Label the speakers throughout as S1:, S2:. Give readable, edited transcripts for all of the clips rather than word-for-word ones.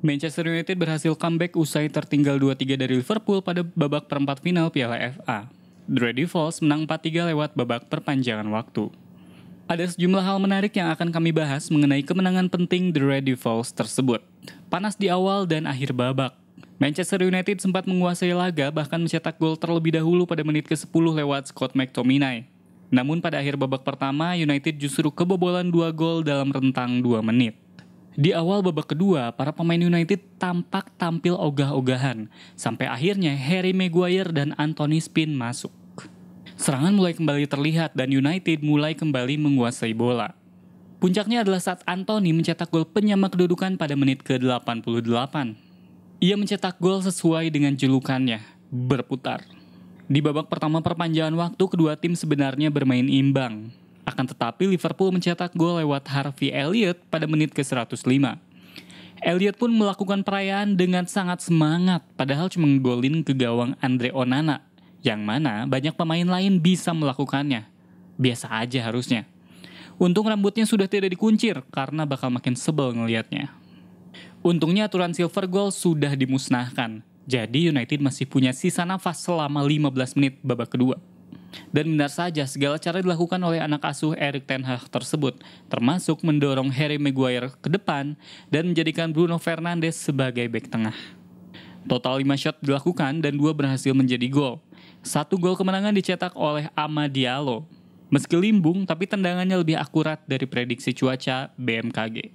S1: Manchester United berhasil comeback usai tertinggal 2-3 dari Liverpool pada babak perempat final Piala FA. The Red Devils menang 4-3 lewat babak perpanjangan waktu. Ada sejumlah hal menarik yang akan kami bahas mengenai kemenangan penting The Red Devils tersebut. Panas di awal dan akhir babak. Manchester United sempat menguasai laga bahkan mencetak gol terlebih dahulu pada menit ke-10 lewat Scott McTominay. Namun pada akhir babak pertama, United justru kebobolan 2 gol dalam rentang 2 menit. Di awal babak kedua, para pemain United tampak tampil ogah-ogahan, sampai akhirnya Harry Maguire dan Anthony Spin masuk. Serangan mulai kembali terlihat dan United mulai kembali menguasai bola. Puncaknya adalah saat Anthony mencetak gol penyama kedudukan pada menit ke-88. Ia mencetak gol sesuai dengan julukannya, berputar. Di babak pertama perpanjangan waktu, kedua tim sebenarnya bermain imbang. Akan tetapi Liverpool mencetak gol lewat Harvey Elliott pada menit ke-105. Elliott pun melakukan perayaan dengan sangat semangat, padahal cuma ngegolin ke gawang Andre Onana, yang mana banyak pemain lain bisa melakukannya. Biasa aja harusnya. Untung rambutnya sudah tidak dikuncir, karena bakal makin sebel ngelihatnya. Untungnya aturan silver goal sudah dimusnahkan, jadi United masih punya sisa nafas selama 15 menit babak kedua. Dan benar saja segala cara dilakukan oleh anak asuh Erik ten Hag tersebut, termasuk mendorong Harry Maguire ke depan dan menjadikan Bruno Fernandes sebagai bek tengah. Total 5 shot dilakukan dan 2 berhasil menjadi gol. 1 gol kemenangan dicetak oleh Amad Diallo. Meski limbung, tapi tendangannya lebih akurat dari prediksi cuaca BMKG.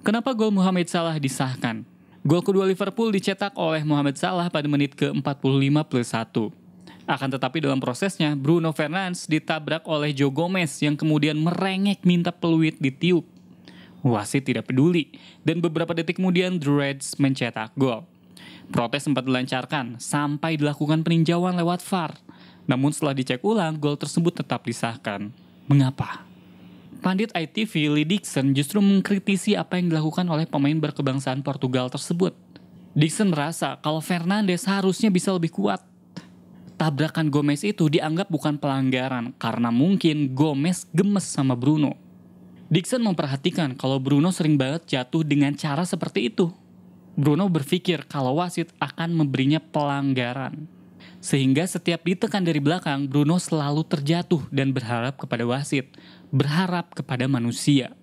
S1: Kenapa gol Mohamed Salah disahkan? Gol kedua Liverpool dicetak oleh Mohamed Salah pada menit ke-45+1. Akan tetapi dalam prosesnya, Bruno Fernandes ditabrak oleh Joe Gomez yang kemudian merengek minta peluit ditiup. Wasit tidak peduli, dan beberapa detik kemudian The Reds mencetak gol. Protes sempat dilancarkan, sampai dilakukan peninjauan lewat VAR. Namun setelah dicek ulang, gol tersebut tetap disahkan. Mengapa? Pandit ITV Lee Dixon justru mengkritisi apa yang dilakukan oleh pemain berkebangsaan Portugal tersebut. Dixon merasa kalau Fernandes harusnya bisa lebih kuat. Tabrakan Gomez itu dianggap bukan pelanggaran karena mungkin Gomez gemes sama Bruno. Dixon memperhatikan kalau Bruno sering banget jatuh dengan cara seperti itu. Bruno berpikir kalau wasit akan memberinya pelanggaran. Sehingga setiap ditekan dari belakang, Bruno selalu terjatuh dan berharap kepada wasit, berharap kepada manusia.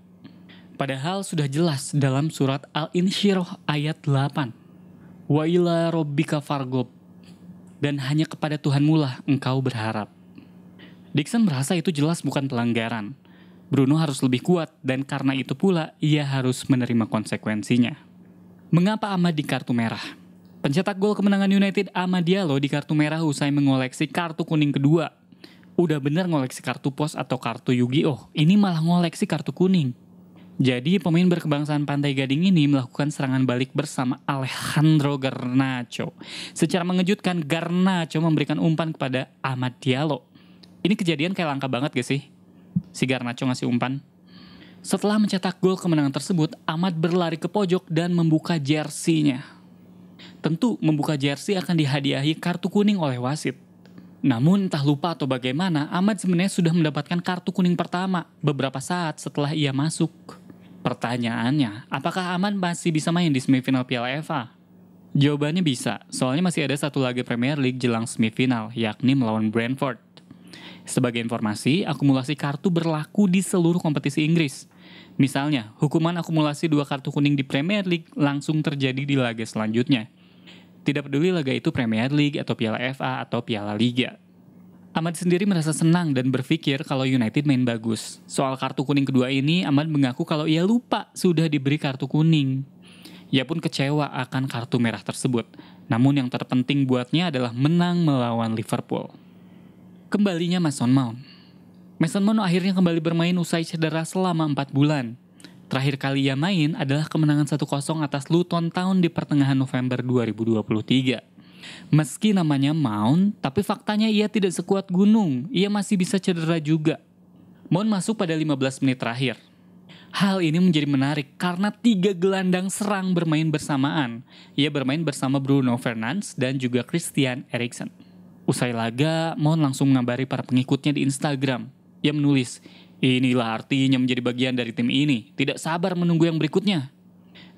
S1: Padahal sudah jelas dalam surat Al-Insyirah ayat 8. Wa ila rabbika fargob. Dan hanya kepada Tuhanmu lah engkau berharap. Dixon merasa itu jelas bukan pelanggaran. Bruno harus lebih kuat dan karena itu pula ia harus menerima konsekuensinya. Mengapa Amad di kartu merah? Pencetak gol kemenangan United Amad Diallo di kartu merah usai mengoleksi kartu kuning kedua. Udah bener ngoleksi kartu pos atau kartu Yu-Gi-Oh, ini malah ngoleksi kartu kuning. Jadi pemain berkebangsaan Pantai Gading ini melakukan serangan balik bersama Alejandro Garnacho. Secara mengejutkan, Garnacho memberikan umpan kepada Amad Diallo. Ini kejadian kayak langka banget gak sih? Si Garnacho ngasih umpan. Setelah mencetak gol kemenangan tersebut, Amad berlari ke pojok dan membuka jersey-nya. Tentu membuka jersey akan dihadiahi kartu kuning oleh wasit. Namun entah lupa atau bagaimana, Amad sebenarnya sudah mendapatkan kartu kuning pertama beberapa saat setelah ia masuk. Pertanyaannya, apakah Amad masih bisa main di semifinal Piala FA? Jawabannya bisa, soalnya masih ada satu laga Premier League jelang semifinal, yakni melawan Brentford. Sebagai informasi, akumulasi kartu berlaku di seluruh kompetisi Inggris. Misalnya, hukuman akumulasi 2 kartu kuning di Premier League langsung terjadi di laga selanjutnya. Tidak peduli laga itu Premier League atau Piala FA atau Piala Liga. Amad sendiri merasa senang dan berpikir kalau United main bagus. Soal kartu kuning kedua ini, Amad mengaku kalau ia lupa sudah diberi kartu kuning. Ia pun kecewa akan kartu merah tersebut. Namun yang terpenting buatnya adalah menang melawan Liverpool. Kembalinya Mason Mount. Mason Mount akhirnya kembali bermain usai cedera selama 4 bulan. Terakhir kali ia main adalah kemenangan 1-0 atas Luton Town di pertengahan November 2023. Meski namanya Mount, tapi faktanya ia tidak sekuat gunung, ia masih bisa cedera juga. Mount masuk pada 15 menit terakhir. Hal ini menjadi menarik karena 3 gelandang serang bermain bersamaan. Ia bermain bersama Bruno Fernandes dan juga Christian Eriksen. Usai laga, Mount langsung mengabari para pengikutnya di Instagram. Ia menulis, "Inilah artinya menjadi bagian dari tim ini, tidak sabar menunggu yang berikutnya."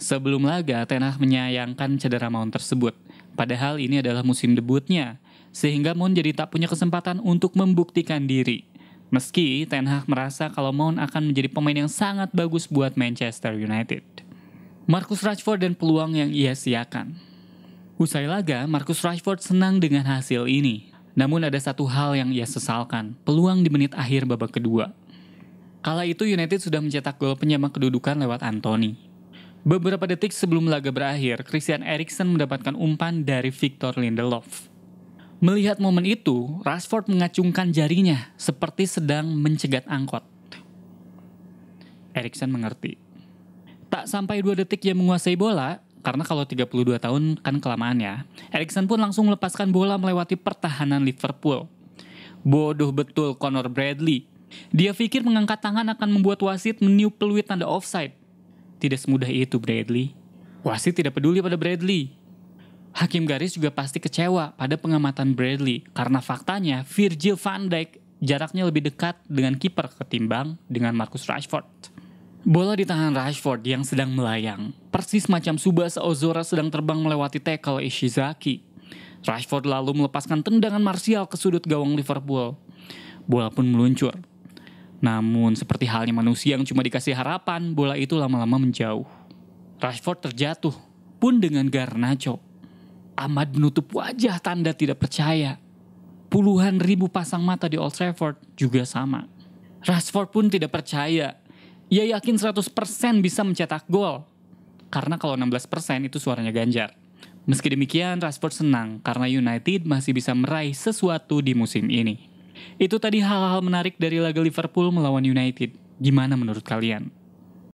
S1: Sebelum laga, Ten Hag menyayangkan cedera Mount tersebut. Padahal ini adalah musim debutnya, sehingga Mount jadi tak punya kesempatan untuk membuktikan diri. Meski Ten Hag merasa kalau Mount akan menjadi pemain yang sangat bagus buat Manchester United. Marcus Rashford dan peluang yang ia siakan. Usai laga, Marcus Rashford senang dengan hasil ini. Namun ada satu hal yang ia sesalkan, peluang di menit akhir babak kedua. Kala itu United sudah mencetak gol penyama kedudukan lewat Anthony. Beberapa detik sebelum laga berakhir, Christian Eriksen mendapatkan umpan dari Victor Lindelof. Melihat momen itu, Rashford mengacungkan jarinya seperti sedang mencegat angkot. Eriksen mengerti. Tak sampai 2 detik ia menguasai bola, karena kalau 32 tahun kan kelamaan ya. Eriksen pun langsung melepaskan bola melewati pertahanan Liverpool. Bodoh betul Conor Bradley. Dia pikir mengangkat tangan akan membuat wasit meniup peluit tanda offside. Tidak semudah itu Bradley. Wasit tidak peduli pada Bradley. Hakim garis juga pasti kecewa pada pengamatan Bradley karena faktanya Virgil van Dijk jaraknya lebih dekat dengan kiper ketimbang dengan Marcus Rashford. Bola di tangan Rashford yang sedang melayang, persis macam Tsubasa Ozora sedang terbang melewati tackle Ishizaki. Rashford lalu melepaskan tendangan marsial ke sudut gawang Liverpool. Bola pun meluncur. Namun seperti halnya manusia yang cuma dikasih harapan, bola itu lama-lama menjauh. Rashford terjatuh, pun dengan Garnacho. Amat menutup wajah tanda tidak percaya. Puluhan ribu pasang mata di Old Trafford juga sama. Rashford pun tidak percaya. Ia yakin 100% bisa mencetak gol. Karena kalau 16% itu suaranya Ganjar. Meski demikian, Rashford senang karena United masih bisa meraih sesuatu di musim ini. Itu tadi hal-hal menarik dari laga Liverpool melawan United. Gimana menurut kalian?